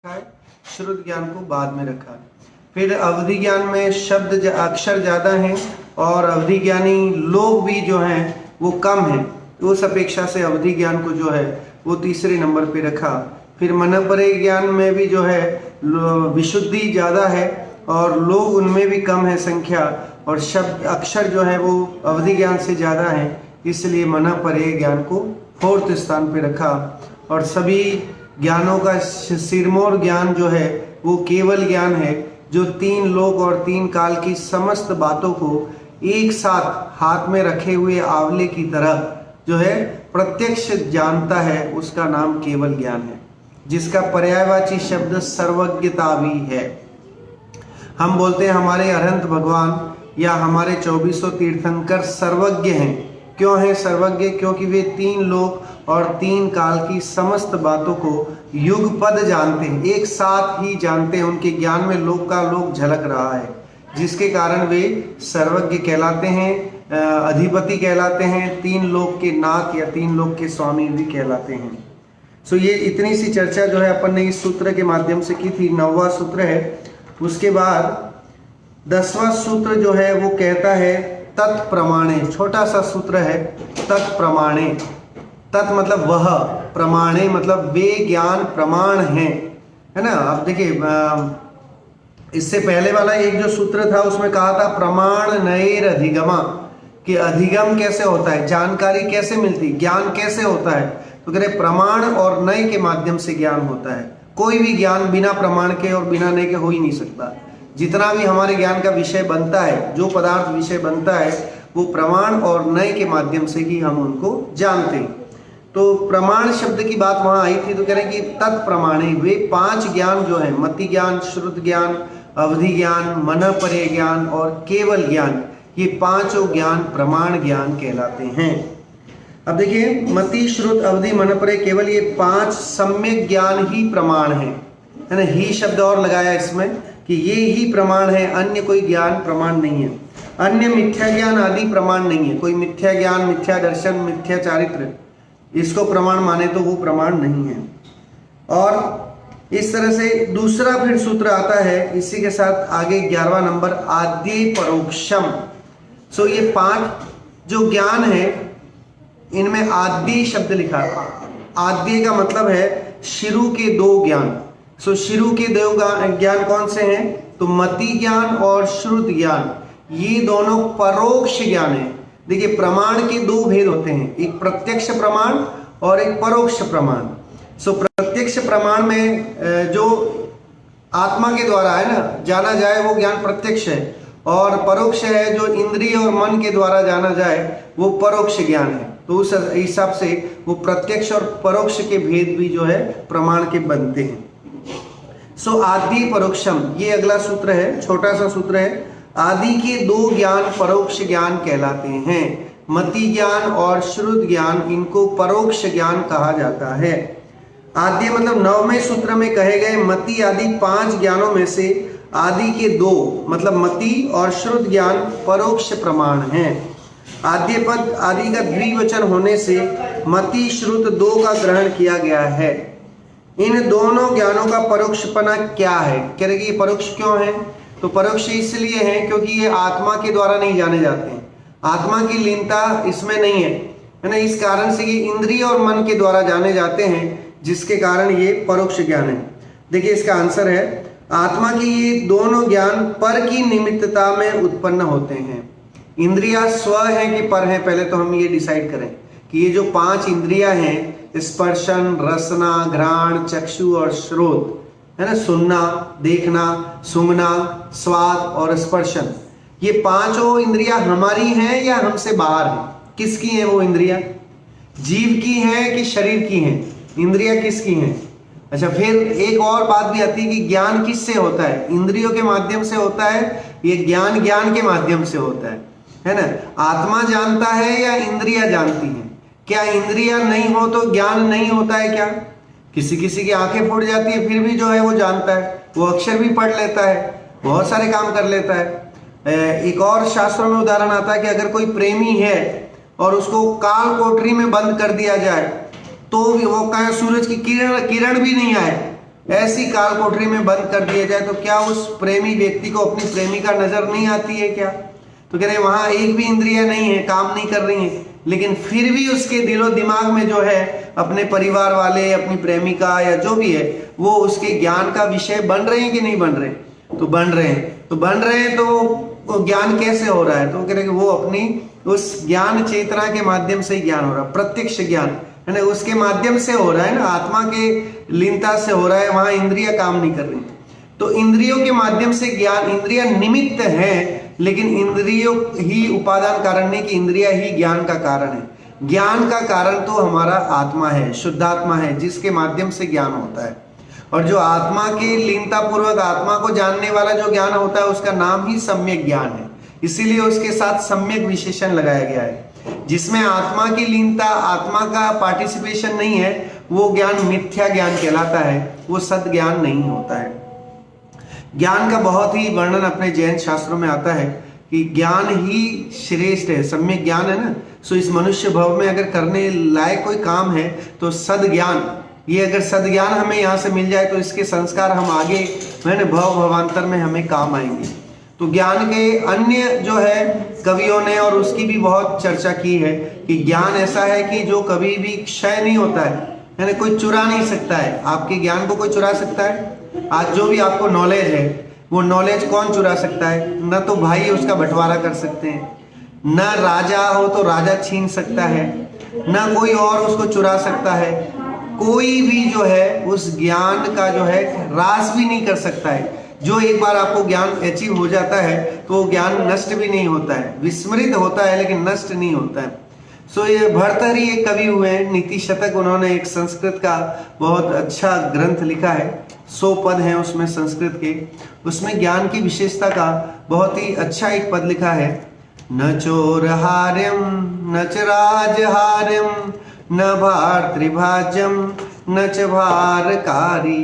है, श्रुत ज्ञान को बाद में रखा है। फिर अवधि ज्ञान में शब्द अक्षर ज़्यादा हैं और अवधि ज्ञानी लोग भी जो हैं वो कम हैं, उस अपेक्षा से अवधि ज्ञान को जो है वो तीसरे नंबर पे रखा। फिर मनपरे ज्ञान में भी जो है विशुद्धि ज़्यादा है और लोग उनमें भी कम है संख्या, और शब्द अक्षर जो है वो अवधि ज्ञान से ज़्यादा है, इसलिए मनपरे ज्ञान को 4th स्थान पे रखा। और सभी ज्ञानों का सिरमौर ज्ञान जो है वो केवल ज्ञान है, जो 3 लोक और 3 काल की समस्त बातों को एक साथ हाथ में रखे हुए आंवले की तरह जो है प्रत्यक्ष जानता है, उसका नाम केवल ज्ञान है, जिसका पर्यायवाची शब्द सर्वज्ञता भी है। हम बोलते हैं हमारे अरहंत भगवान या हमारे 2400 तीर्थंकर सर्वज्ञ हैं। क्यों है सर्वज्ञ? क्योंकि वे 3 लोक और 3 काल की समस्त बातों को युगपद जानते हैं, एक साथ ही जानते हैं। उनके ज्ञान में लोक का लोक झलक रहा है, जिसके कारण वे सर्वज्ञ कहलाते हैं, अधिपति कहलाते हैं, 3 लोक के नाथ या 3 लोक के स्वामी भी कहलाते हैं। सो ये इतनी सी चर्चा जो है अपन ने इस सूत्र के माध्यम से की थी। 9वां सूत्र है। उसके बाद 10वां सूत्र जो है वो कहता है तत्प्रमाणे। छोटा सा सूत्र है तत्प्रमाणे। तत् मतलब वह, प्रमाणे मतलब वे ज्ञान प्रमाण हैं, है ना। अब देखिए इससे पहले वाला एक जो सूत्र था उसमें कहा था प्रमाण नएर अधिगमा, कि अधिगम कैसे होता है, जानकारी कैसे मिलती, ज्ञान कैसे होता है। तो कह रहे प्रमाण और नय के माध्यम से ज्ञान होता है। कोई भी ज्ञान बिना प्रमाण के और बिना नय के हो ही नहीं सकता। जितना भी हमारे ज्ञान का विषय बनता है, जो पदार्थ विषय बनता है, वो प्रमाण और नय के माध्यम से ही हम उनको जानते हैं। तो प्रमाण शब्द की बात वहां आई थी, तो कह रहे हैं कि तत्प्रमाणे वे 5 ज्ञान जो है, मति ज्ञान, श्रुत ज्ञान, अवधि ज्ञान, मनपरे ज्ञान और केवल ज्ञान, ये 5 ज्ञान प्रमाण ज्ञान कहलाते हैं। अब देखिए मति, श्रुत, अवधि, मनपरे, केवल, ये 5 सम्यक ज्ञान ही प्रमाण है ना। ही शब्द और लगाया इसमें कि ये ही प्रमाण है, अन्य कोई ज्ञान प्रमाण नहीं है। अन्य मिथ्या ज्ञान आदि प्रमाण नहीं है। कोई मिथ्या ज्ञान, मिथ्या दर्शन, मिथ्या चारित्र, इसको प्रमाण माने तो वो प्रमाण नहीं है। और इस तरह से दूसरा फिर सूत्र आता है इसी के साथ आगे 11वां नंबर आद्य परोक्षम। सो ये 5 जो ज्ञान है इनमें आद्य शब्द लिखा है। आद्य का मतलब है शुरू के 2 ज्ञान। सो शुरू के 2 ज्ञान कौन से हैं? तो मति ज्ञान और श्रुत ज्ञान, ये दोनों परोक्ष ज्ञान है। देखिए प्रमाण के 2 भेद होते हैं, एक प्रत्यक्ष प्रमाण और एक परोक्ष प्रमाण। सो प्रत्यक्ष प्रमाण में जो आत्मा के द्वारा है ना जाना जाए वो ज्ञान प्रत्यक्ष है, और परोक्ष है जो इंद्रिय और मन के द्वारा जाना जाए वो परोक्ष ज्ञान है। तो उस हिसाब से वो प्रत्यक्ष और परोक्ष के भेद भी जो है प्रमाण के बनते हैं। सो आदि परोक्षम, ये अगला सूत्र है, छोटा सा सूत्र है। आदि के 2 ज्ञान परोक्ष ज्ञान कहलाते हैं। मति ज्ञान और श्रुत ज्ञान, इनको परोक्ष ज्ञान कहा जाता है। आद्य मतलब 9वें सूत्र में कहे गए मति आदि 5 ज्ञानों में से आदि के 2 मतलब मति और श्रुत ज्ञान परोक्ष प्रमाण हैं। आद्य पद आदि का द्विवचन होने से मति श्रुत 2 का ग्रहण किया गया है। इन दोनों ज्ञानों का परोक्षपना क्या है? कह रहे कि ये परोक्ष क्यों है? तो परोक्ष इसलिए है क्योंकि ये आत्मा के द्वारा नहीं जाने जाते हैं, आत्मा की लीनता इसमें नहीं है ना। इस कारण से ये इंद्रिय और मन के द्वारा जाने जाते हैं, जिसके कारण ये परोक्ष ज्ञान है। देखिए इसका आंसर है आत्मा की ये दोनों ज्ञान पर की निमित्तता में उत्पन्न होते हैं। इंद्रिया स्व है कि पर है, पहले तो हम ये डिसाइड करें कि ये जो 5 इंद्रियां हैं, स्पर्शन, रसना, घ्राण, चक्षु और श्रोत, है ना, सुनना, देखना, सूंघना, स्वाद और स्पर्शन, ये 5 इंद्रियां हमारी हैं या हमसे बाहर हैं? किसकी हैं वो इंद्रियां? जीव की हैं कि शरीर की हैं? इंद्रियां किसकी हैं? अच्छा, फिर एक और बात भी आती है कि ज्ञान किससे होता है? इंद्रियों के माध्यम से होता है, ये ज्ञान ज्ञान के माध्यम से होता है ना। आत्मा जानता है या इंद्रियां जानती हैं? क्या इंद्रियां नहीं हो तो ज्ञान नहीं होता है क्या? किसी किसी की आंखें फूट जाती है फिर भी जो है वो जानता है, वो अक्षर भी पढ़ लेता है, बहुत सारे काम कर लेता है। एक और शास्त्रों में उदाहरण आता है कि अगर कोई प्रेमी है और उसको काल कोठरी में बंद कर दिया जाए तो वो कहे सूरज की किरण भी नहीं आए, ऐसी काल कोठरी में बंद कर दिया जाए तो क्या उस प्रेमी व्यक्ति को अपनी प्रेमिका नजर नहीं आती है क्या? तो कह रहे वहां एक भी इंद्रिया नहीं है, काम नहीं कर रही है, लेकिन फिर भी उसके दिलो दिमाग में जो है अपने परिवार वाले, अपनी प्रेमिका या जो भी है वो उसके ज्ञान का विषय बन रहे हैं कि नहीं बन रहे? तो बन रहे हैं। तो बन रहे हैं तो ज्ञान कैसे हो रहा है? तो कह रहे कि वो अपनी उस ज्ञान चेतना के माध्यम से ही ज्ञान हो रहा है, प्रत्यक्ष ज्ञान है ना, उसके माध्यम से हो रहा है ना, आत्मा के लीनता से हो रहा है, वहां इंद्रिया काम नहीं कर रही। तो इंद्रियों के माध्यम से ज्ञान, इंद्रिया निमित्त है लेकिन इंद्रियों ही उपादान कारण नहीं कि इंद्रिया ही ज्ञान का कारण है। ज्ञान का कारण तो हमारा आत्मा है, शुद्धात्मा है, जिसके माध्यम से ज्ञान होता है। और जो आत्मा के लीनता पूर्वक आत्मा को जानने वाला जो ज्ञान होता है उसका नाम ही सम्यक ज्ञान है, इसीलिए उसके साथ सम्यक विशेषण लगाया गया है। जिसमें आत्मा की लीनता, आत्मा का पार्टिसिपेशन नहीं है, वो ज्ञान मिथ्या ज्ञान कहलाता है, वो सद ज्ञान नहीं होता है। ज्ञान का बहुत ही वर्णन अपने जैन शास्त्रों में आता है कि ज्ञान ही श्रेष्ठ है, सम्यक ज्ञान है ना। सो इस मनुष्य भव में अगर करने लायक कोई काम है तो सद ज्ञान, ये अगर सद ज्ञान हमें यहाँ से मिल जाए तो इसके संस्कार हम आगे मैंने भव भवांतर में हमें काम आएंगे। तो ज्ञान के अन्य जो है कवियों ने और उसकी भी बहुत चर्चा की है कि ज्ञान ऐसा है कि जो कभी भी क्षय नहीं होता है ना, कोई चुरा नहीं सकता है। आपके ज्ञान को कोई चुरा सकता है? आज जो भी आपको नॉलेज है वो नॉलेज कौन चुरा सकता है? न तो भाई उसका बंटवारा कर सकते हैं, न राजा हो तो राजा छीन सकता है, न कोई और उसको चुरा सकता है। कोई भी जो है उस ज्ञान का जो है ह्रास भी नहीं कर सकता है। जो एक बार आपको ज्ञान अचीव हो जाता है तो वो ज्ञान नष्ट भी नहीं होता है, विस्मृत होता है लेकिन नष्ट नहीं होता है। सो ये भर्तृहरि एक कवि हुए हैं, नीति शतक, उन्होंने एक संस्कृत का बहुत अच्छा ग्रंथ लिखा है, 100 पद हैं उसमें संस्कृत के। उसमें ज्ञान की विशेषता का बहुत ही अच्छा एक पद लिखा है, न चोरहार्यम न च राजहार्यम न भातृभाज्यम न च भारकारी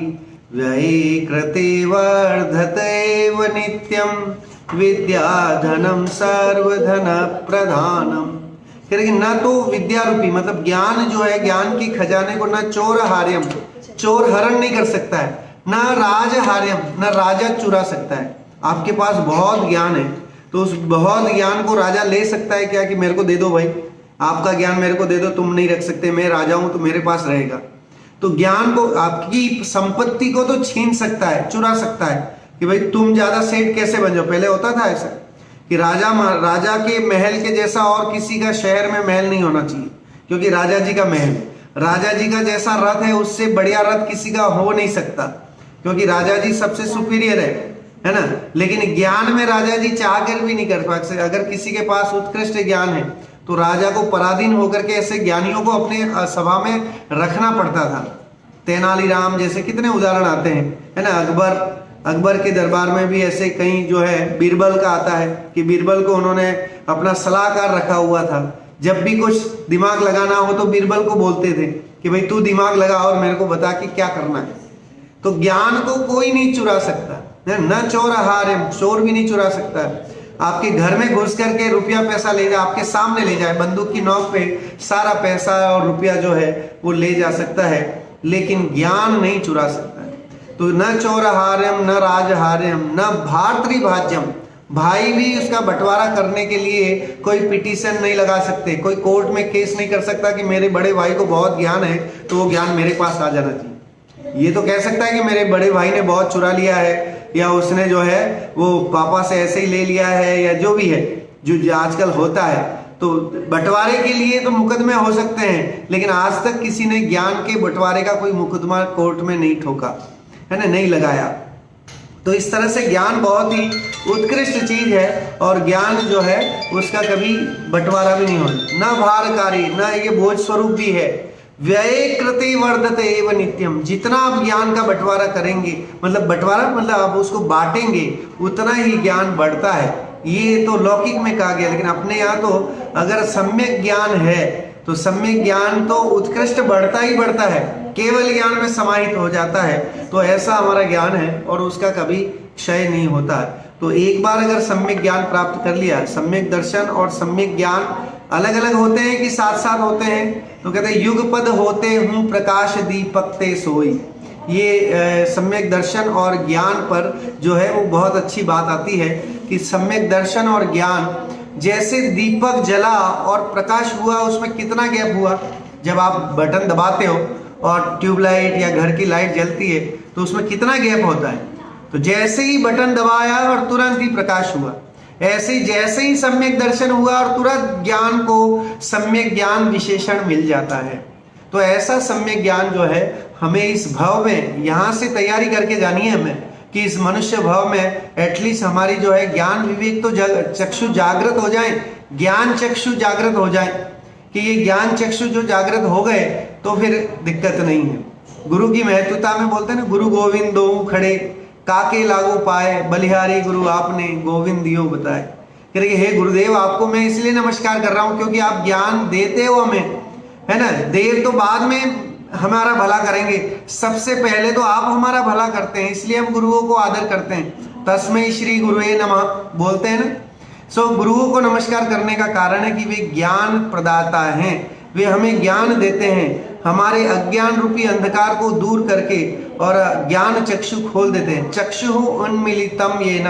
व्यये कृते वर्धतेव नित्यम विद्याधनम सर्वधन प्रधानम। ना तो विद्या रूपी मतलब ज्ञान जो है, ज्ञान की खजाने को न चोर हार्यम, चोर हरण नहीं कर सकता है, न राज हार्यम, न राजा चुरा सकता है। आपके पास बहुत ज्ञान है तो उस बहुत ज्ञान को राजा ले सकता है क्या कि मेरे को दे दो भाई, आपका ज्ञान मेरे को दे दो, तुम नहीं रख सकते, मैं राजा हूं तो मेरे पास रहेगा। तो ज्ञान को, आपकी संपत्ति को तो छीन सकता है, चुरा सकता है कि भाई तुम ज्यादा सेठ कैसे बन जाओ। पहले होता था ऐसा कि राजा के महल के जैसा और किसी का शहर में महल नहीं होना चाहिए, क्योंकि राजा जी का महल, राजा जी का जैसा रथ है उससे बढ़िया रथ किसी का हो नहीं सकता, क्योंकि राजा जी सबसे सुपीरियर है ना। लेकिन ज्ञान में राजा जी चाह कर भी नहीं कर पाते। अगर किसी के पास उत्कृष्ट ज्ञान है तो राजा को पराधीन होकर के ऐसे ज्ञानियों को अपने सभा में रखना पड़ता था। तेनालीराम जैसे कितने उदाहरण आते हैं, है ना। अकबर के दरबार में भी ऐसे कई जो है, बीरबल का आता है कि बीरबल को उन्होंने अपना सलाहकार रखा हुआ था। जब भी कुछ दिमाग लगाना हो तो बीरबल को बोलते थे कि भाई तू दिमाग लगा और मेरे को बता कि क्या करना है। तो ज्ञान को कोई नहीं चुरा सकता, न चोर हार्यम, चोर भी नहीं चुरा सकता। आपके घर में घुस करके रुपया पैसा ले जाए, आपके सामने ले जाए, बंदूक की नोक पे सारा पैसा और रुपया जो है वो ले जा सकता है, लेकिन ज्ञान नहीं चुरा सकता है। तो न चौरहार्यम न राजहार्यम न भातृभाज्यम, भाई भी उसका बंटवारा करने के लिए कोई पिटीशन नहीं लगा सकते, कोई कोर्ट में केस नहीं कर सकता कि मेरे बड़े भाई को बहुत ज्ञान है तो वो ज्ञान मेरे पास आ जाना चाहिए। ये तो कह सकता है कि मेरे बड़े भाई ने बहुत चुरा लिया है, या उसने जो है वो पापा से ऐसे ही ले लिया है, या जो भी है जो आजकल होता है। तो बंटवारे के लिए तो मुकदमे हो सकते हैं, लेकिन आज तक किसी ने ज्ञान के बंटवारे का कोई मुकदमा कोर्ट में नहीं ठोका, है ना, नहीं लगाया। तो इस तरह से ज्ञान बहुत ही उत्कृष्ट चीज है, और ज्ञान जो है उसका कभी बंटवारा भी नहीं होता, न भारकारी, न ये बोझ स्वरूप भी है। व्यय कृते वर्धते एव नित्यम, जितना आप ज्ञान का बंटवारा करेंगे, मतलब बंटवारा मतलब आप उसको बांटेंगे, उतना ही ज्ञान बढ़ता है। ये तो लौकिक में कहा गया, लेकिन अपने यहाँ तो अगर सम्यक ज्ञान है तो सम्यक ज्ञान तो उत्कृष्ट बढ़ता ही बढ़ता है, केवल ज्ञान में समाहित हो जाता है। तो ऐसा हमारा ज्ञान है और उसका कभी क्षय नहीं होता है। तो एक बार अगर सम्यक ज्ञान प्राप्त कर लिया, सम्यक दर्शन और सम्यक ज्ञान अलग अलग होते हैं कि साथ साथ होते हैं। तो कहते हैं युगपद होते हूँ प्रकाश दीपक ते सोई, ये सम्यक दर्शन और ज्ञान पर जो है वो बहुत अच्छी बात आती है कि सम्यक दर्शन और ज्ञान, जैसे दीपक जला और प्रकाश हुआ, उसमें कितना गैप हुआ। जब आप बटन दबाते हो और ट्यूबलाइट या घर की लाइट जलती है तो उसमें कितना गैप होता है। तो जैसे ही बटन दबाया और तुरंत ही प्रकाश हुआ, ऐसे ही जैसे ही सम्यक दर्शन हुआ और तुरंत ज्ञान को सम्यक ज्ञान विशेषण मिल जाता है। तो ऐसा सम्यक ज्ञान जो है हमें इस भाव में यहाँ से तैयारी करके जानी है हमें कि इस मनुष्य भाव में एटलीस्ट हमारी जो है ज्ञान विवेक तो चक्षु जागृत हो जाए, ज्ञान चक्षु जागृत हो जाए कि ये ज्ञान चक्षु जो जागृत हो गए तो फिर दिक्कत नहीं है। गुरु की महत्वता में बोलते हैं ना, गुरु गोविंद दो खड़े काके लागू पाए, बलिहारी गुरु आपने गोविंद दियो बताए। कह रहे हे गुरुदेव, आपको मैं इसलिए नमस्कार कर रहा हूं क्योंकि आप ज्ञान देते हो हमें, है ना। देर तो बाद में हमारा भला करेंगे, सबसे पहले तो आप हमारा भला करते हैं, इसलिए हम गुरुओं को आदर करते हैं। तस्मै श्री गुरुवे नमः बोलते हैं ना। सो गुरुओं को नमस्कार करने का कारण है कि वे ज्ञान प्रदाता हैं, वे हमें ज्ञान देते हैं, हमारे अज्ञान रूपी अंधकार को दूर करके और ज्ञान चक्षु खोल देते हैं। चक्षु उन्मीलितम येन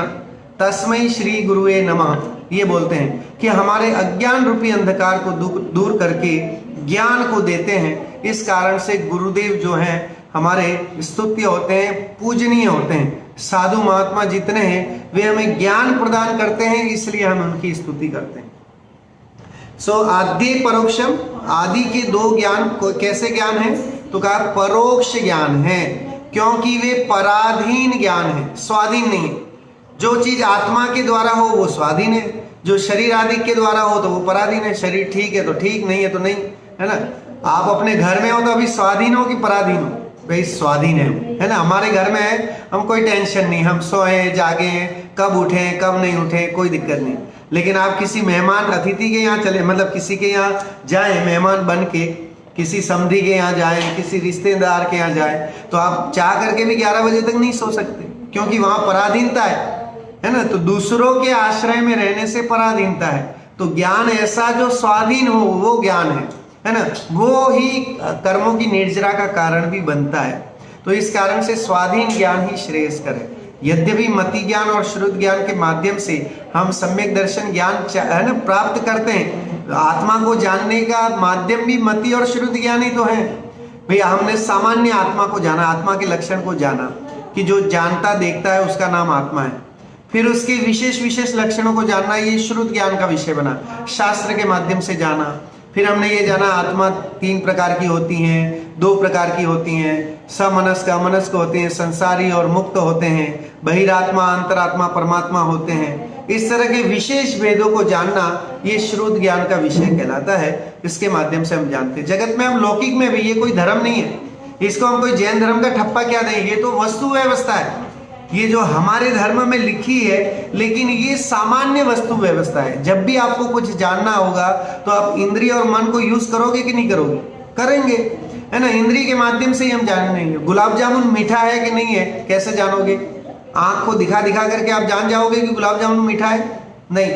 तस्मै श्री गुरुवे नमः, ये बोलते हैं कि हमारे अज्ञान रूपी अंधकार को दूर करके ज्ञान को देते हैं। इस कारण से गुरुदेव जो हैं हमारे स्तुत्य होते हैं, पूजनीय होते हैं। साधु महात्मा जितने हैं वे हमें ज्ञान प्रदान करते हैं, इसलिए हम उनकी स्तुति करते हैं। आद्य परोक्षम, आदि के दो ज्ञान कैसे ज्ञान है तो कहा परोक्ष ज्ञान है, क्योंकि वे पराधीन ज्ञान है, स्वाधीन नहीं है। जो चीज आत्मा के द्वारा हो वो स्वाधीन है, जो शरीर आदि के द्वारा हो तो वो पराधीन है। शरीर ठीक है तो ठीक, नहीं है तो नहीं, है ना। आप अपने घर में हो तो अभी स्वाधीन हो कि पराधीन हो? भाई स्वाधीन है ना। हमारे घर में है, हम कोई टेंशन नहीं, हम सोए जागे, कब उठे कब नहीं उठे कोई दिक्कत नहीं। लेकिन आप किसी मेहमान अतिथि के यहाँ चले, मतलब किसी के यहाँ जाए मेहमान बन के, किसी समधी के यहाँ जाए, किसी रिश्तेदार के यहाँ जाए, तो आप चाह करके भी 11 बजे तक नहीं सो सकते, क्योंकि वहां पराधीनता है ना। तो दूसरों के आश्रय में रहने से पराधीनता है। तो ज्ञान ऐसा जो स्वाधीन हो वो ज्ञान है ना। वो ही कर्मों की निर्जरा का कारण भी बनता है। तो इस कारण से स्वाधीन ज्ञान ही श्रेयस्कर है। यद्यपि मति ज्ञान और श्रुत ज्ञान के माध्यम से हम सम्यक दर्शन ज्ञान है ना प्राप्त करते हैं, आत्मा को जानने का माध्यम भी मति और श्रुत ज्ञान ही तो है। भैया हमने सामान्य आत्मा को जाना, आत्मा के लक्षण को जाना कि जो जानता देखता है उसका नाम आत्मा है। फिर उसके विशेष विशेष लक्षणों को जानना, ये श्रुत ज्ञान का विषय बना, शास्त्र के माध्यम से जाना। फिर हमने ये जाना आत्मा 3 प्रकार की होती हैं, 2 प्रकार की होती हैं, समनस्क अमनस्क होते हैं, संसारी और मुक्त होते हैं, बहिरात्मा अंतरात्मा परमात्मा होते हैं। इस तरह के विशेष भेदों को जानना ये श्रुत ज्ञान का विषय कहलाता है। इसके माध्यम से हम जानते हैं। जगत में हम लौकिक में भी, ये कोई धर्म नहीं है, इसको हम कोई जैन धर्म का ठप्पा क्या दें, ये तो वस्तु व्यवस्था है, ये जो हमारे धर्म में लिखी है, लेकिन ये सामान्य वस्तु व्यवस्था है। जब भी आपको कुछ जानना होगा तो आप इंद्रिय और मन को यूज करोगे कि नहीं करोगे? करेंगे, है ना। इंद्रिय के माध्यम से ही हम जानेंगे। गुलाब जामुन मीठा है कि नहीं है कैसे जानोगे? आंख को दिखा दिखा करके आप जान जाओगे कि गुलाब जामुन मीठा है? नहीं।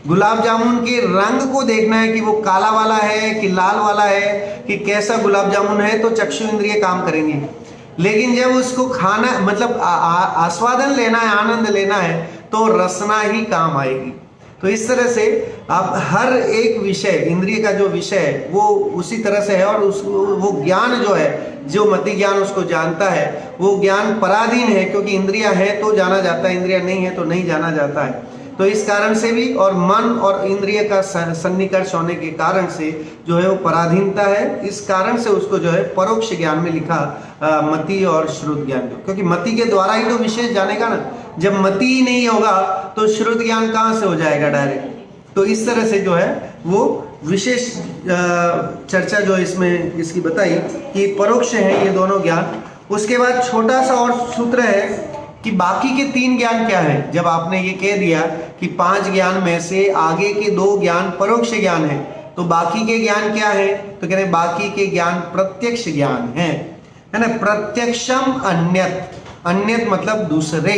गुलाब जामुन के रंग को देखना है कि वो काला वाला है कि लाल वाला है, कि कैसा गुलाब जामुन है, तो चक्षु इंद्रिय काम करेंगे। लेकिन जब उसको खाना मतलब आस्वादन लेना है, आनंद लेना है, तो रसना ही काम आएगी। तो इस तरह से आप हर एक विषय, इंद्रिय का जो विषय है वो उसी तरह से है। और वो ज्ञान जो है, जो मति ज्ञान उसको जानता है, वो ज्ञान पराधीन है, क्योंकि इंद्रिया है तो जाना जाता है, इंद्रिया नहीं है तो नहीं जाना जाता है। तो इस कारण से भी, और मन और इंद्रिय का सन्निकर्ष होने के कारण से जो है वो पराधीनता है। इस कारण से उसको जो है परोक्ष ज्ञान में लिखा मति और श्रुत ज्ञान, क्योंकि मति के द्वारा ही तो विशेष जानेगा ना। जब मति ही नहीं होगा तो श्रुत ज्ञान कहाँ से हो जाएगा डायरेक्ट। तो इस तरह से जो है वो विशेष चर्चा जो इसमें इसकी बताई कि परोक्ष है ये दोनों ज्ञान। उसके बाद छोटा सा और सूत्र है कि बाकी के 3 ज्ञान क्या है। जब आपने ये कह दिया कि 5 ज्ञान में से आगे के 2 ज्ञान परोक्ष ज्ञान है, तो बाकी के ज्ञान क्या है? तो कह रहे बाकी के ज्ञान प्रत्यक्ष ज्ञान है ना। प्रत्यक्षम अन्यत, अन्यत मतलब दूसरे।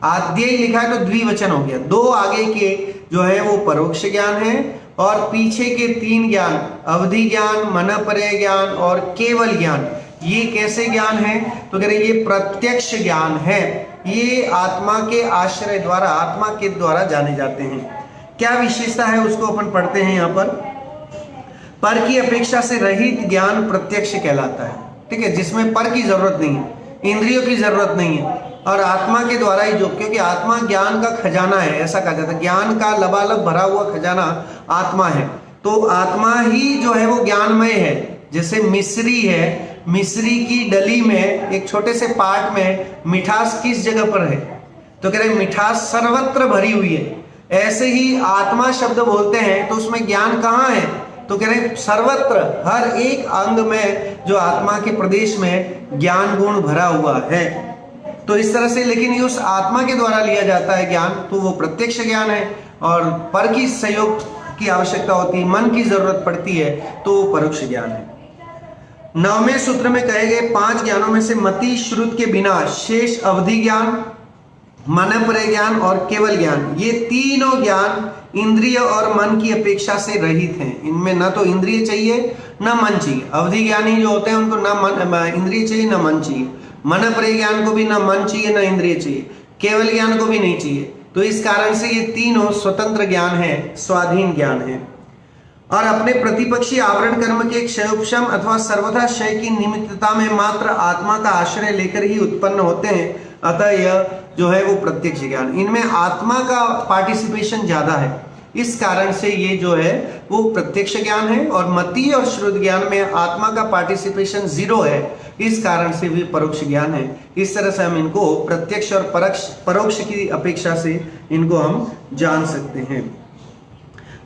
आद्य लिखा है तो द्विवचन हो गया। 2 आगे के जो है वो परोक्ष ज्ञान है, और पीछे के 3 ज्ञान, अवधि ज्ञान, मनःपरय ज्ञान और केवल ज्ञान, ये कैसे ज्ञान है? तो कह रहे ये प्रत्यक्ष ज्ञान है, ये आत्मा के आश्रय द्वारा, आत्मा के द्वारा जाने जाते हैं। क्या विशेषता है उसको अपन पढ़ते हैं यहाँ पर की अपेक्षा से रहित ज्ञान प्रत्यक्ष कहलाता है। ठीक है, जिसमें पर की जरूरत नहीं है, इंद्रियों की जरूरत नहीं है, और आत्मा के द्वारा ही जो, क्योंकि आत्मा ज्ञान का खजाना है, ऐसा कहा जाता है, ज्ञान का लबालब भरा हुआ खजाना आत्मा है। तो आत्मा ही जो है वो ज्ञानमय है। जैसे मिश्री है, मिश्री की डली में एक छोटे से पार्ट में मिठास किस जगह पर है? तो कह रहे मिठास सर्वत्र भरी हुई है। ऐसे ही आत्मा शब्द बोलते हैं तो उसमें ज्ञान कहाँ है? तो कह रहे सर्वत्र, हर एक अंग में जो आत्मा के प्रदेश में ज्ञान गुण भरा हुआ है। तो इस तरह से, लेकिन ये उस आत्मा के द्वारा लिया जाता है ज्ञान, तो वो प्रत्यक्ष ज्ञान है। और पर की सहयोग की आवश्यकता होती है, मन की जरूरत पड़ती है, तो वो परोक्ष ज्ञान है। 9वें सूत्र में कहे गए 5 ज्ञानों में से मति श्रुत के बिना शेष अवधि ज्ञान, मनपरय ज्ञान और केवल ज्ञान, ये तीनों ज्ञान इंद्रिय और मन की अपेक्षा से रहित हैं। इनमें ना तो इंद्रिय चाहिए ना मन चाहिए। अवधि ज्ञानी जो होते हैं उनको ना इंद्रिय चाहिए ना मन चाहिए। मनपरय ज्ञान को भी ना मन चाहिए ना इंद्रिय चाहिए, केवल ज्ञान को भी नहीं चाहिए। तो इस कारण से ये तीनों स्वतंत्र ज्ञान है, स्वाधीन ज्ञान है, और अपने प्रतिपक्षी आवरण कर्म के क्षयोपशम अथवा सर्वथा क्षय की निमित्तता में मात्र आत्मा का आश्रय लेकर ही उत्पन्न होते हैं। अतः यह जो है वो प्रत्यक्ष ज्ञान, इनमें आत्मा का पार्टिसिपेशन ज्यादा है, इस कारण से ये जो है वो प्रत्यक्ष ज्ञान है। और मति और श्रुत ज्ञान में आत्मा का पार्टिसिपेशन 0 है, इस कारण से भी परोक्ष ज्ञान है। इस तरह से हम इनको प्रत्यक्ष और परोक्ष की अपेक्षा से इनको हम जान सकते हैं।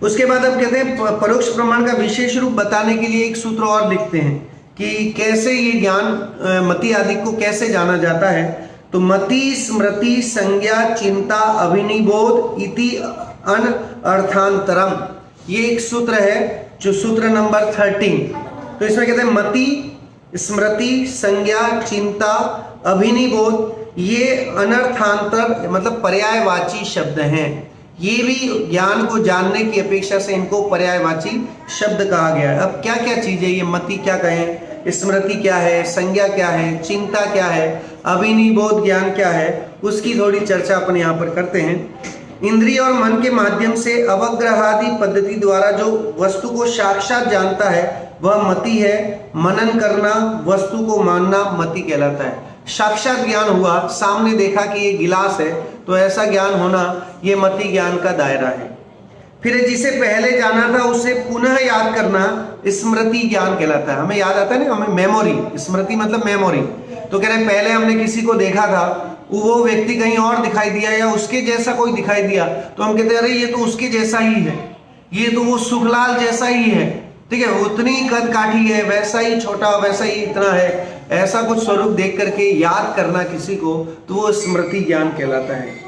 उसके बाद हम कहते हैं परोक्ष प्रमाण का विशेष रूप बताने के लिए एक सूत्र और लिखते हैं कि कैसे ये ज्ञान मति आदि को कैसे जाना जाता है। तो मति स्मृति संज्ञा चिंता अभिनिबोध इति अनर्थांतरम, ये एक सूत्र है जो सूत्र नंबर 13। तो इसमें कहते हैं मति स्मृति संज्ञा चिंता अभिनिबोध, ये अनर्थांतर मतलब पर्यायवाची शब्द हैं। ये भी ज्ञान को जानने की अपेक्षा से इनको पर्यायवाची शब्द कहा गया है। अब क्या क्या चीज है ये? मति क्या कहें, स्मृति क्या है, संज्ञा क्या है, चिंता क्या है, अभिनिबोध ज्ञान क्या है, उसकी थोड़ी चर्चा अपन यहाँ पर करते हैं। इंद्रिय और मन के माध्यम से अवग्रहादि पद्धति द्वारा जो वस्तु को साक्षात जानता है वह मति है। मनन करना, वस्तु को मानना मति कहलाता है। साक्षात ज्ञान हुआ, सामने देखा कि ये गिलास है, तो ऐसा ज्ञान होना ये मति ज्ञान का दायरा है। फिर जिसे पहले जाना था उसे पुनः याद करना स्मृति ज्ञान कहलाता है। हमें याद आता है ना, हमें मेमोरी, स्मृति मतलब मेमोरी। तो कह रहे पहले हमने किसी को देखा था, वो व्यक्ति कहीं और दिखाई दिया या उसके जैसा कोई दिखाई दिया, तो हम कहते हैं अरे ये तो उसके जैसा ही है, ये तो वो सुखलाल जैसा ही है। ठीक है, उतनी कद काठी है, वैसा ही छोटा, वैसा ही इतना है, ऐसा कुछ स्वरूप देख करके याद करना किसी को, तो वो स्मृति ज्ञान कहलाता है।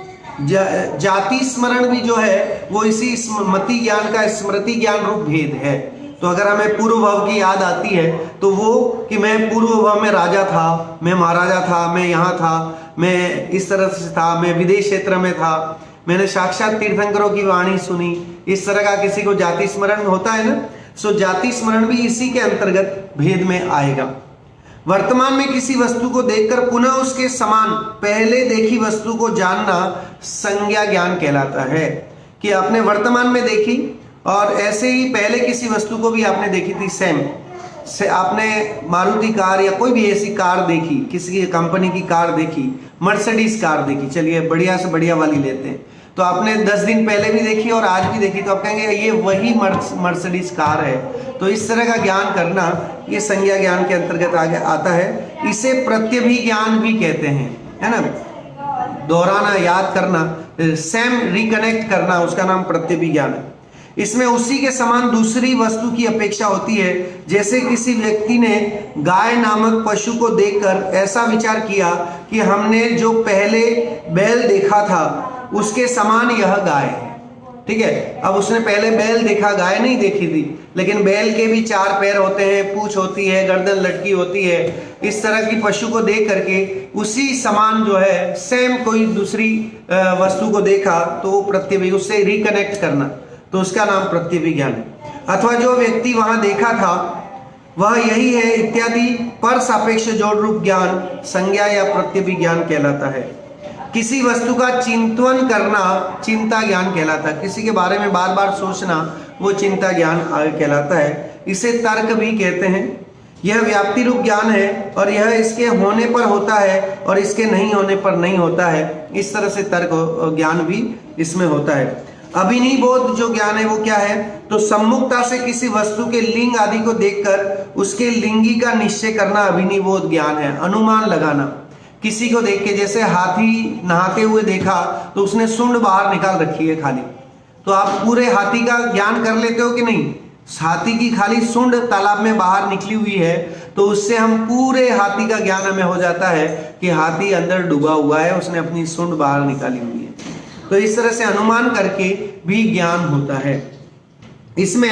जाति स्मरण भी जो है वो इसी मति ज्ञान का स्मृति ज्ञान रूप भेद है। तो अगर हमें पूर्व भव की याद आती है तो वो कि मैं पूर्व भव में राजा था, मैं महाराजा था, मैं यहाँ था, मैं इस तरह से था, मैं विदेश क्षेत्र में था, मैंने साक्षात तीर्थंकरों की वाणी सुनी, इस तरह का किसी को जाति स्मरण होता है ना। सो जाति स्मरण भी इसी के अंतर्गत भेद में आएगा। वर्तमान में किसी वस्तु को देखकर पुनः उसके समान पहले देखी वस्तु को जानना संज्ञा ज्ञान कहलाता है। कि आपने वर्तमान में देखी और ऐसे ही पहले किसी वस्तु को भी आपने देखी थी सेम से, आपने मारुति कार या कोई भी ऐसी कार देखी, किसी कंपनी की कार देखी, मर्सिडीज कार देखी, चलिए बढ़िया से बढ़िया वाली लेते हैं, तो आपने 10 दिन पहले भी देखी और आज भी देखी, तो आप कहेंगे ये वही मर्सिडीज कार है। तो इस तरह का ज्ञान करना ये संज्ञा ज्ञान के अंतर्गत आगे आता है। इसे प्रत्यभिज्ञान भी कहते हैं, है ना, दोहराना, याद करना, सेम रिकनेक्ट करना, उसका नाम प्रत्यभिज्ञान है। इसमें उसी के समान दूसरी वस्तु की अपेक्षा होती है। जैसे किसी व्यक्ति ने गाय नामक पशु को देखकर ऐसा विचार किया कि हमने जो पहले बैल देखा था उसके समान यह गाय है। ठीक है, अब उसने पहले बैल देखा, गाय नहीं देखी थी, लेकिन बैल के भी 4 पैर होते हैं, पूंछ होती है, गर्दन लटकी होती है। इस तरह की पशु को देख करके उसी समान जो है सेम कोई दूसरी वस्तु को देखा तो वो प्रत्यभिज्ञान, उससे रिकनेक्ट करना, तो उसका नाम प्रत्यभिज्ञान है। अथवा जो व्यक्ति वहां देखा था वह यही है इत्यादि पर सापेक्ष जोड़ रूप ज्ञान संज्ञा या प्रत्यभिज्ञान कहलाता है। किसी वस्तु का चिंतन करना चिंता ज्ञान कहलाता है। किसी के बारे में बार बार सोचना वो चिंता ज्ञान कहलाता है। इसे तर्क भी कहते हैं। यह व्याप्ति रूप ज्ञान है और यह इसके होने पर होता है और इसके नहीं होने पर नहीं होता है। इस तरह से तर्क ज्ञान भी इसमें होता है। अभिनिबोध जो ज्ञान है वो क्या है, तो सम्मुखता से किसी वस्तु के लिंग आदि को देखकर उसके लिंगी का निश्चय करना अभिनिबोध ज्ञान है। अनुमान लगाना, किसी को देख के, जैसे हाथी नहाते हुए देखा तो उसने सूंड बाहर निकाल रखी है खाली, तो आप पूरे हाथी का ज्ञान कर लेते हो कि नहीं। हाथी की खाली सूंड तालाब में बाहर निकली हुई है तो उससे हम पूरे हाथी का ज्ञान हमें हो जाता है कि हाथी अंदर डूबा हुआ है, उसने अपनी सूंड बाहर निकाली हुई है। तो इस तरह से अनुमान करके भी ज्ञान होता है। इसमें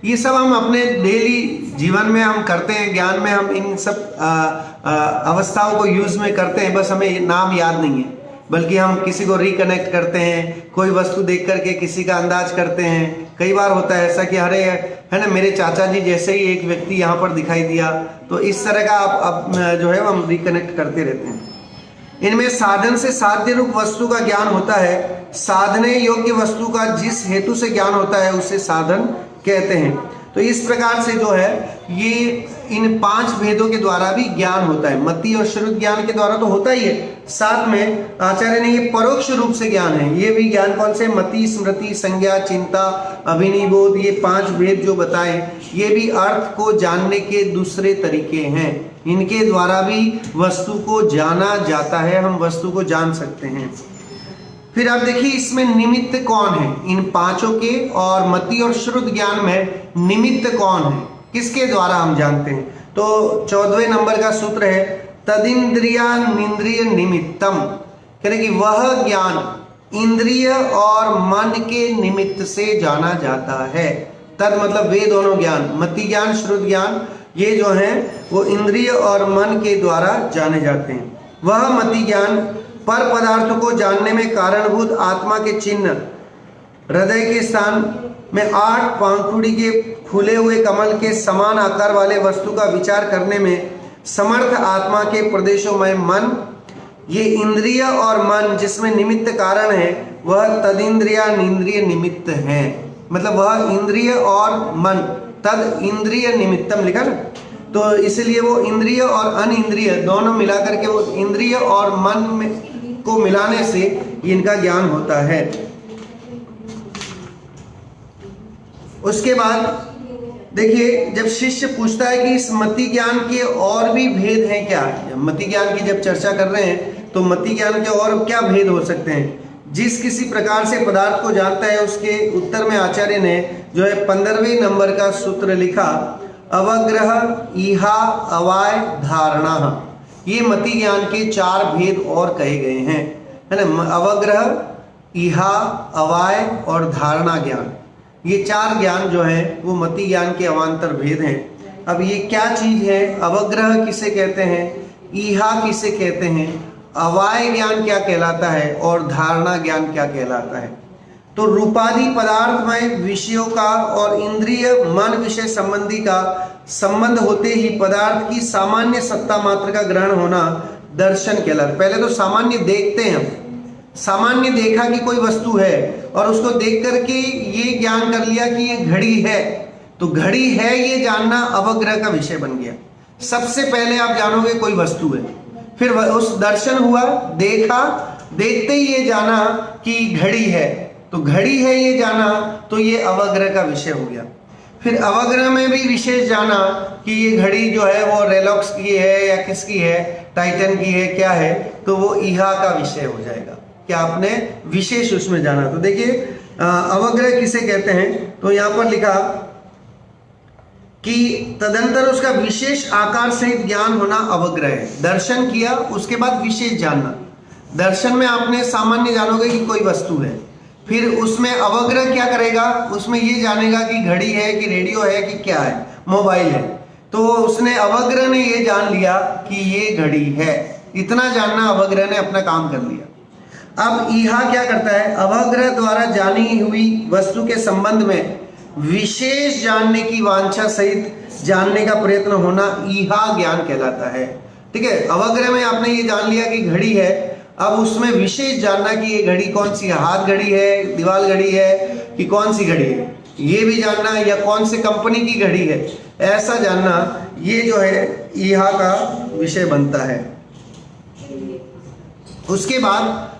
ये सब हम अपने डेली जीवन में हम करते हैं। ज्ञान में हम इन सब अवस्थाओं को यूज में करते हैं, बस हमें नाम याद नहीं है। बल्कि हम किसी को रिकनेक्ट करते हैं, कोई वस्तु देख करके किसी का अंदाज करते हैं। कई बार होता है ऐसा कि अरे है ना, मेरे चाचा जी जैसे ही एक व्यक्ति यहाँ पर दिखाई दिया, तो इस तरह का अब जो है हम रिकनेक्ट करते रहते हैं। इनमें साधन से साध्य रूप वस्तु का ज्ञान होता है। साधने योग्य वस्तु का जिस हेतु से ज्ञान होता है उसे साधन कहते हैं। तो इस प्रकार से जो है ये इन 5 भेदों के द्वारा भी ज्ञान होता है। मति और श्रुत ज्ञान के द्वारा तो होता ही है, साथ में आचार्य ने ये परोक्ष रूप से ज्ञान है। ये भी ज्ञान कौन से, मति, स्मृति, संज्ञा, चिंता, अभिनिबोध, ये 5 भेद जो बताए, ये भी अर्थ को जानने के दूसरे तरीके हैं। इनके द्वारा भी वस्तु को जाना जाता है, हम वस्तु को जान सकते हैं। फिर आप देखिए इसमें निमित्त कौन है इन 5 के, और मति और श्रुत ज्ञान में निमित्त कौन है, किसके द्वारा हम जानते हैं। तो 14वें नंबर का सूत्र है तदिंद्रियानिंद्रिय निमित्तम, कहते कि वह ज्ञान इंद्रिय और मन के निमित्त से जाना जाता है। तद मतलब वे दोनों ज्ञान, मति ज्ञान, श्रुत ज्ञान, ये जो है वो इंद्रिय और मन के द्वारा जाने जाते हैं। वह मति ज्ञान पर पदार्थ को जानने में कारणभूत आत्मा के चिन्ह, हृदय के स्थान में 8 पंखुड़ी के खुले हुए कमल के समान आकार वाले वस्तु का विचार करने में समर्थ आत्मा के प्रदेशों में मन, ये इंद्रिय और मन जिसमें निमित्त कारण है वह तदिंद्रियानिंद्रिय निमित्त है। मतलब वह इंद्रिय और मन, तद इंद्रिय निमित्तम लिखा ना, तो इसलिए वो इंद्रिय और अनिंद्रिय दोनों मिलाकर के वो इंद्रिय और मन में को मिलाने से इनका ज्ञान होता है। उसके बाद देखिए जब शिष्य पूछता है कि इस मति ज्ञान के और भी भेद हैं क्या, मति ज्ञान की जब चर्चा कर रहे हैं तो मति ज्ञान के और क्या भेद हो सकते हैं। जिस किसी प्रकार से पदार्थ को जानता है उसके उत्तर में आचार्य ने जो है 15वें नंबर का सूत्र लिखा, अवग्रह, इहा, अवाय, धारणा। ये मति ज्ञान के 4 भेद और कहे गए हैं, है ना। अवग्रह, इहा, अवाय और धारणा ज्ञान, ये 4 ज्ञान जो है वो मति ज्ञान के अवान्तर भेद हैं। अब ये क्या चीज है, अवग्रह किसे कहते हैं, इहा किसे कहते हैं, अवाय ज्ञान क्या कहलाता है और धारणा ज्ञान क्या कहलाता है। तो रूपादि पदार्थमय विषयों का और इंद्रिय मन विषय संबंधी का संबंध होते ही पदार्थ की सामान्य सत्ता मात्र का ग्रहण होना दर्शन कहलाता है। पहले तो सामान्य देखते हैं हम, सामान्य देखा कि कोई वस्तु है और उसको देख करके ये ज्ञान कर लिया कि ये घड़ी है, तो घड़ी है ये जानना अवग्रह का विषय बन गया। सबसे पहले आप जानोगे कोई वस्तु है, फिर उस दर्शन हुआ, देखा, देखते ही ये जाना कि घड़ी है, तो घड़ी है ये जाना, तो ये अवग्रह का विषय हो गया। फिर अवग्रह में भी विशेष जाना कि ये घड़ी जो है वो रेलॉक्स की है या किसकी है, टाइटन की है, क्या है, तो वो इहा का विषय हो जाएगा कि आपने विशेष उसमें जाना। तो देखिए अवग्रह किसे कहते हैं, तो यहाँ पर लिखा कि तदंतर उसका विशेष आकार सहित ज्ञान होना अवग्रह है। दर्शन किया उसके बाद विशेष जानना। दर्शन में आपने सामान्य जानोगे कि कोई वस्तु है, फिर उसमें अवग्रह क्या करेगा, उसमें ये जानेगा कि घड़ी है कि रेडियो है कि क्या है, मोबाइल है, तो उसने अवग्रह ने ये जान लिया कि ये घड़ी है। इतना जानना अवग्रह ने अपना काम कर लिया। अब इहा क्या करता है, अवग्रह द्वारा जानी हुई वस्तु के संबंध में विशेष जानने की वांछा सहित जानने का प्रयत्न होना ईहा ज्ञान कहलाता है। ठीक है, अवग्रह में आपने ये जान लिया कि घड़ी है, अब उसमें विशेष जानना कि ये घड़ी कौन सी है, हाथ घड़ी है, दीवार घड़ी है कि कौन सी घड़ी है, ये भी जानना, या कौन से कंपनी की घड़ी है, ऐसा जानना, ये जो है ईहा का विषय बनता है। उसके बाद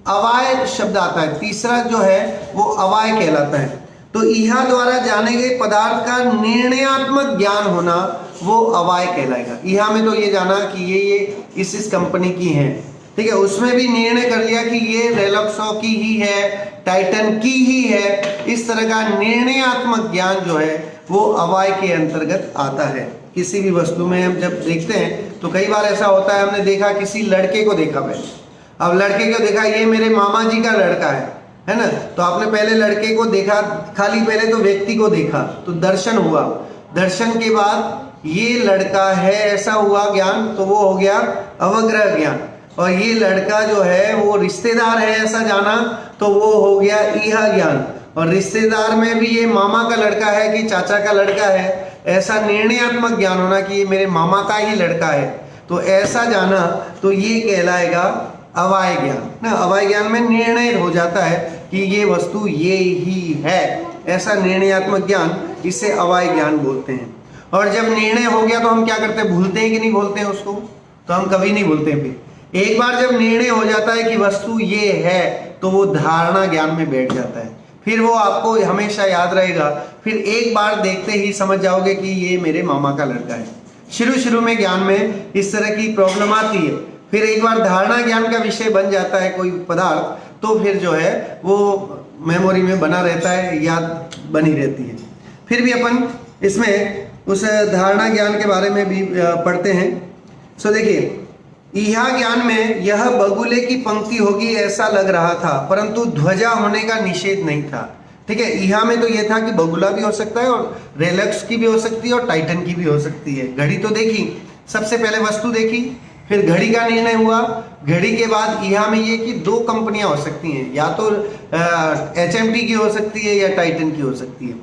अवाय शब्द आता है, तीसरा जो है वो अवाय कहलाता है। तो ईहा द्वारा जाने गए पदार्थ का निर्णयात्मक ज्ञान होना वो अवाय कहलाएगा। ईहा में तो ये जाना कि ये इस कंपनी की है, ठीक है, उसमें भी निर्णय कर लिया कि ये रेलॉक्सो की ही है, टाइटन की ही है, इस तरह का निर्णयात्मक ज्ञान जो है वो अवाय के अंतर्गत आता है। किसी भी वस्तु में हम जब देखते हैं तो कई बार ऐसा होता है, हमने देखा किसी लड़के को देखा पहले, अब लड़के को देखा ये मेरे मामा जी का लड़का है ना, तो आपने पहले लड़के को देखा, खाली पहले तो व्यक्ति को देखा, तो दर्शन हुआ, दर्शन के बाद ये लड़का है ऐसा हुआ ज्ञान, तो वो हो गया अवग्रह ज्ञान। और ये लड़का जो है वो रिश्तेदार है ऐसा जाना, तो वो हो गया ईहा ज्ञान। और रिश्तेदार में भी ये मामा का लड़का है कि चाचा का लड़का है, ऐसा निर्णयात्मक ज्ञान होना कि ये मेरे मामा का ही लड़का है, तो ऐसा जाना, तो ये कहलाएगा अवाय ज्ञान ना। अवाय ज्ञान में निर्णय हो जाता है कि ये वस्तु ये ही है, ऐसा निर्णयात्मक ज्ञान, इसे अवाय ज्ञान बोलते हैं। और जब निर्णय हो गया तो हम क्या करते हैं, भूलते हैं कि नहीं भूलते हैं उसको, तो हम कभी नहीं भूलते हैं। फिर एक बार जब निर्णय हो जाता है कि वस्तु ये है, तो वो धारणा ज्ञान में बैठ जाता है, फिर वो आपको हमेशा याद रहेगा। फिर एक बार देखते ही समझ जाओगे कि ये मेरे मामा का लड़का है। शुरू में ज्ञान में इस तरह की प्रॉब्लम आती है, फिर एक बार धारणा ज्ञान का विषय बन जाता है कोई पदार्थ, तो फिर जो है वो मेमोरी में बना रहता है, याद बनी रहती है। फिर भी अपन इसमें उस धारणा ज्ञान के बारे में भी पढ़ते हैं। सो देखिए, ईहा ज्ञान में यह बगुले की पंक्ति होगी ऐसा लग रहा था, परंतु ध्वजा होने का निषेध नहीं था। ठीक है, ईहा में तो यह था कि बगुला भी हो सकता है और रेलक्स की भी हो सकती है और टाइटन की भी हो सकती है। घड़ी तो देखी, सबसे पहले वस्तु देखी, फिर घड़ी का निर्णय हुआ। घड़ी के बाद ईहा में ये कि दो कंपनियां हो सकती हैं, या तो HMT की हो सकती है या टाइटन की हो सकती है।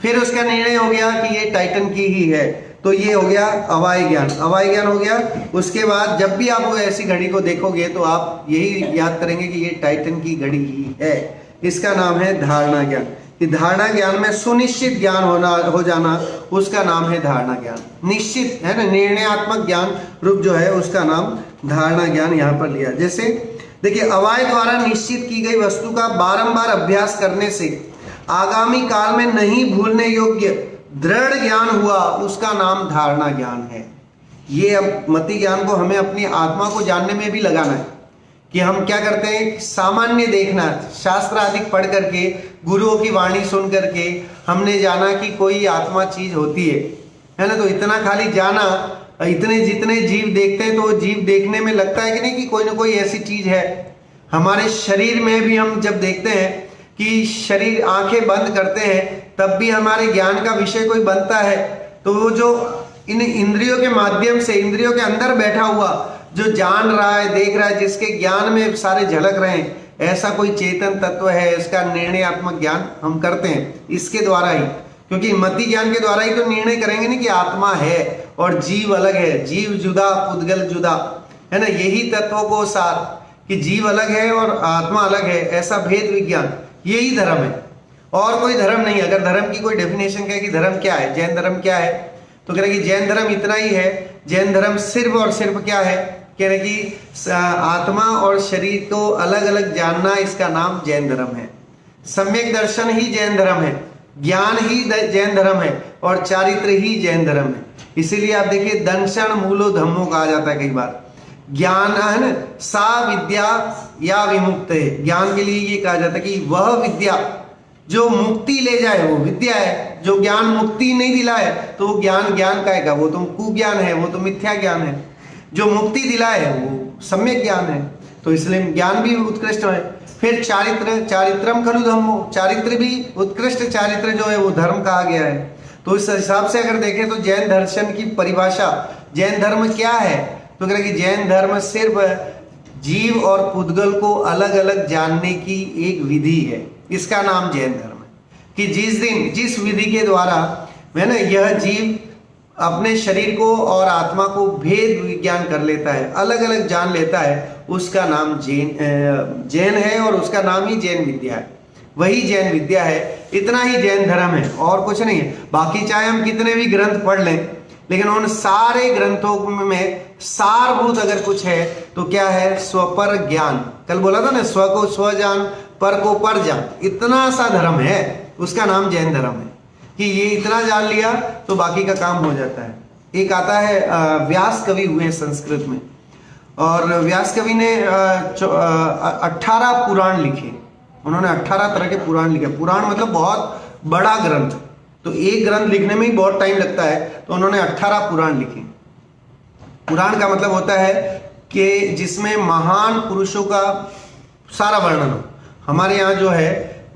फिर उसका निर्णय हो गया कि ये टाइटन की ही है, तो ये हो गया अवाय ज्ञान। अवाय ज्ञान हो गया। उसके बाद जब भी आप वो ऐसी घड़ी को देखोगे तो आप यही याद करेंगे कि ये टाइटन की घड़ी ही है, इसका नाम है धारणा ज्ञान। कि धारणा ज्ञान में सुनिश्चित ज्ञान हो जाना, उसका नाम है धारणा ज्ञान। निश्चित है ना, निर्णयात्मक ज्ञान रूप जो है उसका नाम धारणा ज्ञान यहाँ पर लिया। जैसे देखिए, अवाय द्वारा निश्चित की गई वस्तु का बारंबार अभ्यास करने से आगामी काल में नहीं भूलने योग्य दृढ़ ज्ञान हुआ, उसका नाम धारणा ज्ञान है। ये अब मति ज्ञान को हमें अपनी आत्मा को जानने में भी लगाना है कि हम क्या करते हैं, सामान्य देखना, शास्त्र आदि पढ़ करके, गुरुओं की वाणी सुन करके हमने जाना कि कोई आत्मा चीज होती है ना, तो इतना खाली जाना। इतने जितने जीव देखते हैं तो वो जीव देखने में लगता है कि नहीं कि कोई ना कोई ऐसी चीज है। हमारे शरीर में भी हम जब देखते हैं कि शरीर, आंखें बंद करते हैं तब भी हमारे ज्ञान का विषय कोई बनता है, तो वो जो इन इंद्रियों के माध्यम से, इंद्रियों के अंदर बैठा हुआ जो जान रहा है, देख रहा है, जिसके ज्ञान में सारे झलक रहे हैं, ऐसा कोई चेतन तत्व है, इसका निर्णयात्मक ज्ञान हम करते हैं इसके द्वारा ही। क्योंकि मति ज्ञान के द्वारा ही तो निर्णय करेंगे ना कि आत्मा है और जीव अलग है, जीव जुदा पुद्गल जुदा, है ना, यही तत्वों को सार कि जीव अलग है और आत्मा अलग है, ऐसा भेद विज्ञान, यही धर्म है और कोई धर्म नहीं। अगर धर्म की कोई डेफिनेशन कहे कि धर्म क्या है, जैन धर्म क्या है, तो कह रहे कि जैन धर्म इतना ही है। जैन धर्म सिर्फ और सिर्फ क्या है, कह रहे कि आत्मा और शरीर को अलग अलग जानना, इसका नाम जैन धर्म है। सम्यक दर्शन ही जैन धर्म है, ज्ञान ही जैन धर्म है और चारित्र ही जैन धर्म है। इसीलिए आप देखिए, दंशन मूलो धम्मो कहा जाता है कई बार। ज्ञान है ना, सा विद्या या विमुक्त है, ज्ञान के लिए ये कहा जाता है कि वह विद्या जो मुक्ति ले जाए वो विद्या है। जो ज्ञान मुक्ति नहीं दिलाए तो वो ज्ञान ज्ञान का है, वो तो कुज्ञान है, वो तो मिथ्या ज्ञान है। जो मुक्ति दिलाए वो सम्यक ज्ञान है, तो इसलिए ज्ञान भी उत्कृष्ट है। फिर चारित्र, चारित्रम खलु धम्मो, चारित्र भी उत्कृष्ट चारित्र जो है वो धर्म कहा गया है। तो इस हिसाब से अगर देखें तो जैन दर्शन की परिभाषा, जैन धर्म क्या है, तो कह रहे कि जैन धर्म सिर्फ जीव और पुद्गल को अलग अलग जानने की एक विधि है, इसका नाम जैन धर्म है। कि जिस विधि के द्वारा है ना यह जीव अपने शरीर को और आत्मा को भेद विज्ञान कर लेता है, अलग अलग जान लेता है, उसका नाम जैन है और उसका नाम ही जैन विद्या है। वही जैन विद्या है, इतना ही जैन धर्म है और कुछ नहीं है। बाकी चाहे हम कितने भी ग्रंथ पढ़ लें, लेकिन उन सारे ग्रंथों में सारभूत अगर कुछ है तो क्या है? स्वपर ज्ञान। कल बोला था ना, स्व को स्व जान, पर को पर जान। इतना सा धर्म है, उसका नाम जैन धर्म है कि ये इतना जान लिया तो बाकी का काम हो जाता है। एक आता है व्यास कवि हुए संस्कृत में, और व्यास कवि ने 18 पुराण लिखे। उन्होंने 18 तरह के पुराण लिखे। पुराण मतलब बहुत बड़ा ग्रंथ, तो एक ग्रंथ लिखने में ही बहुत टाइम लगता है, तो उन्होंने 18 पुराण लिखे। पुराण का मतलब होता है कि जिसमें महान पुरुषों का सारा वर्णन हो। हमारे यहाँ जो है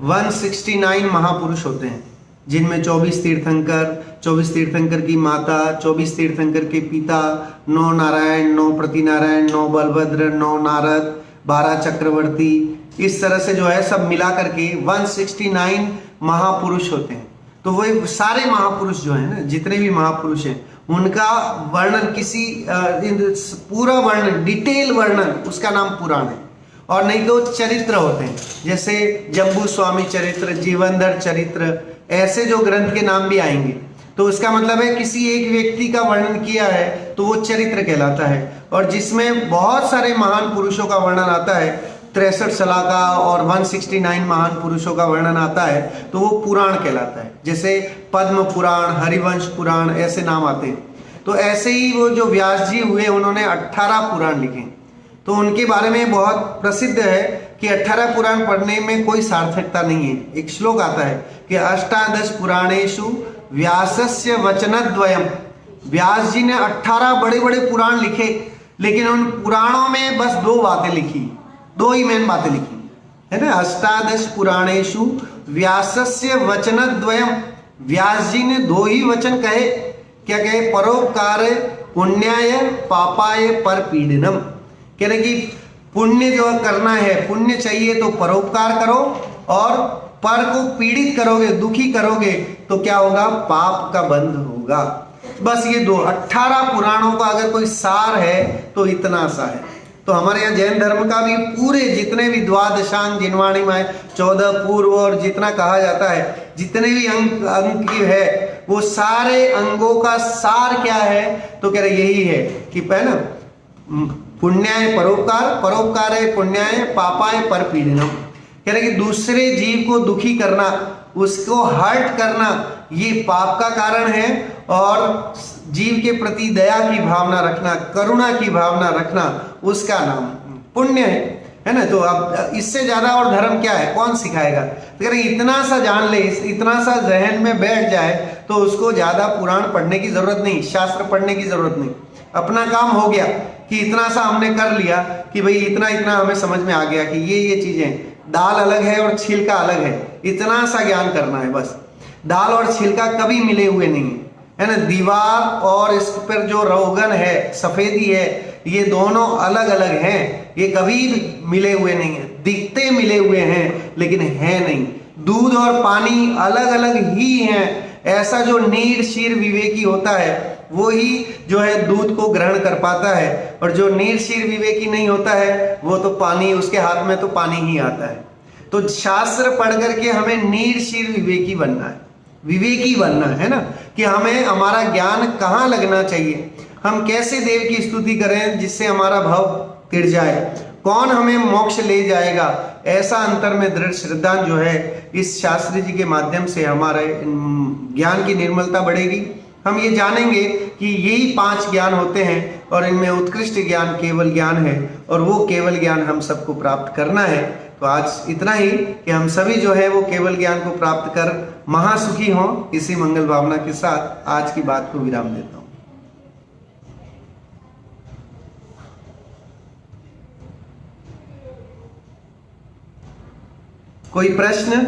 169 महापुरुष होते हैं, जिनमें 24 तीर्थंकर, 24 तीर्थंकर की माता, 24 तीर्थंकर के पिता, 9 नारायण, 9 प्रतिनारायण, 9 बलभद्र, 9 नारद, 12 चक्रवर्ती, इस तरह से जो है सब मिला करके 169 महापुरुष होते हैं। तो वही सारे महापुरुष जो है ना, जितने भी महापुरुष हैं, उनका वर्णन पूरा वर्णन, डिटेल वर्णन, उसका नाम पुराण है। और नहीं तो चरित्र होते हैं, जैसे जम्बू स्वामी चरित्र, जीवनधर चरित्र, ऐसे जो ग्रंथ के नाम भी आएंगे तो उसका मतलब है किसी एक व्यक्ति का वर्णन किया है तो वो चरित्र कहलाता है। और जिसमें बहुत सारे महान पुरुषों का वर्णन आता है, 63 सलाह का और 169 महान पुरुषों का वर्णन आता है, तो वो पुराण कहलाता है। जैसे पद्म पुराण, हरिवंश पुराण, ऐसे नाम आते हैं। तो ऐसे ही वो जो व्यास जी हुए, उन्होंने 18 पुराण लिखे। तो उनके बारे में बहुत प्रसिद्ध है कि 18 पुराण पढ़ने में कोई सार्थकता नहीं है। एक श्लोक आता है कि अष्टादश पुराणेषु व्यासस्य वचनद्वयम्। व्यास जी ने 18 बड़े बड़े पुराण लिखे, लेकिन उन पुराणों में बस 2 बातें लिखी, 2 ही मेन बातें लिखी है ना। अष्टादश पुराणेषु व्यासस्य वचनद्वयम्। व्यास जी ने 2 ही वचन कहे। क्या कहे? परोपकार पुण्याय पापाय परपीडनम। कह रहे कि पुण्य जो करना है, पुण्य चाहिए तो परोपकार करो, और पर को पीड़ित करोगे, दुखी करोगे तो क्या होगा? पाप का बंध होगा। बस ये 18 पुराणों का अगर कोई सार है तो इतना सा है। तो हमारे यहाँ जैन धर्म का भी पूरे जितने भी द्वादशांग, जिनवाणी में 14 पूर्व और जितना कहा जाता है, जितने भी अंग की है, वो सारे अंगों का सार क्या है? तो कह रहे यही है कि पहला पुण्याय परोपकार, परोपकार पुण्याय पापाय परपीडनम। कह रहे कि दूसरे जीव को दुखी करना, उसको हर्ट करना, ये पाप का कारण है। और जीव के प्रति दया की भावना रखना, करुणा की भावना रखना, उसका नाम पुण्य है ना। तो अब इससे ज्यादा और धर्म क्या है? कौन सिखाएगा? तो कह रहे इतना सा जान ले, इतना सा जहन में बैठ जाए तो उसको ज्यादा पुराण पढ़ने की जरूरत नहीं, शास्त्र पढ़ने की जरूरत नहीं। अपना काम हो गया कि इतना सा हमने कर लिया कि भाई इतना इतना हमें समझ में आ गया कि ये चीजें, दाल अलग है और छिलका अलग है, इतना सा ज्ञान करना है बस। दाल और छिलका कभी मिले हुए नहीं है ना। दीवार और इस पर जो रोगन है, सफेदी है, ये दोनों अलग अलग हैं, ये कभी मिले हुए नहीं है। दिखते मिले हुए हैं लेकिन है नहीं। दूध और पानी अलग अलग ही हैं। ऐसा जो नीर शीर विवेकी होता है वो ही जो है दूध को ग्रहण कर पाता है, और जो नीर शीर विवेकी नहीं होता है वो तो पानी, उसके हाथ में तो पानी ही आता है। तो शास्त्र पढ़ करके हमें नीर शीर विवेकी बनना है, विवेकी बनना है ना, कि हमें हमारा ज्ञान कहाँ लगना चाहिए, हम कैसे देव की स्तुति करें जिससे हमारा भाव तिर जाए, कौन हमें मोक्ष ले जाएगा। ऐसा अंतर में दृढ़ श्रद्धा जो है इस शास्त्री जी के माध्यम से हमारे ज्ञान की निर्मलता बढ़ेगी। हम ये जानेंगे कि यही 5 ज्ञान होते हैं और इनमें उत्कृष्ट ज्ञान केवल ज्ञान है, और वो केवल ज्ञान हम सबको प्राप्त करना है। तो आज इतना ही कि हम सभी जो है वो केवल ज्ञान को प्राप्त कर महासुखी हों। इसी मंगल भावना के साथ आज की बात को विराम देता हूं। कोई प्रश्न?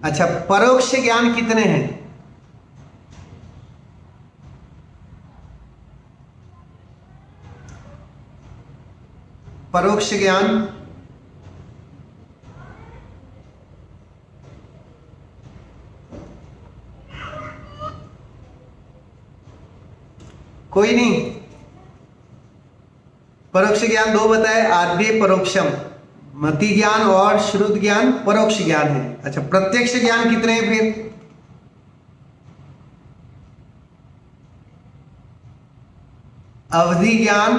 अच्छा, परोक्ष ज्ञान कितने हैं? परोक्ष ज्ञान कोई नहीं? परोक्ष ज्ञान दो बताए, आद्य परोक्षम, मति ज्ञान और श्रुत ज्ञान परोक्ष ज्ञान है। अच्छा, प्रत्यक्ष ज्ञान कितने हैं फिर? अवधि ज्ञान,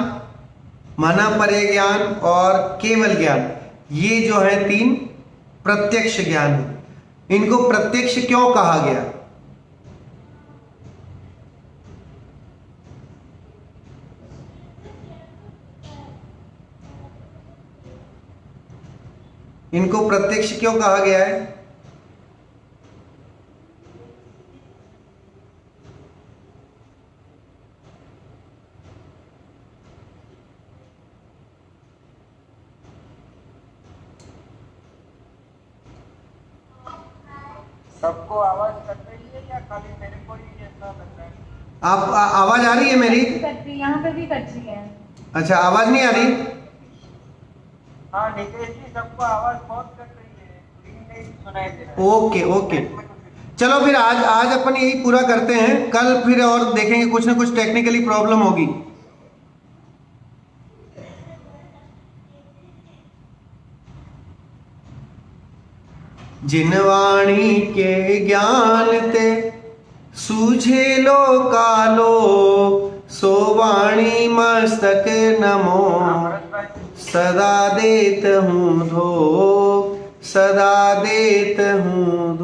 मना-परे ज्ञान और केवल ज्ञान, ये जो है तीन प्रत्यक्ष ज्ञान है। इनको प्रत्यक्ष क्यों कहा गया? इनको प्रत्यक्ष क्यों कहा गया है? सबको आवाज कट रही है या खाली मेरे को ही ऐसा लग रहा है? आप आवाज आ रही है मेरी? यहाँ पे भी कट रही है। अच्छा, आवाज नहीं आ रही? हाँ निकेश जी, सबको आवाज बहुत कट रही है, नहीं सुनाई दे रहा है। ओके ओके, चलो फिर आज अपन यही पूरा करते हैं, कल फिर और देखेंगे, कुछ ना कुछ टेक्निकली प्रॉब्लम होगी। जिन वाणी के ज्ञान ते सूझे लो कालो, सो वाणी मस्तक नमो, सदा देत हूँ धो, सदा देत हूँ धो।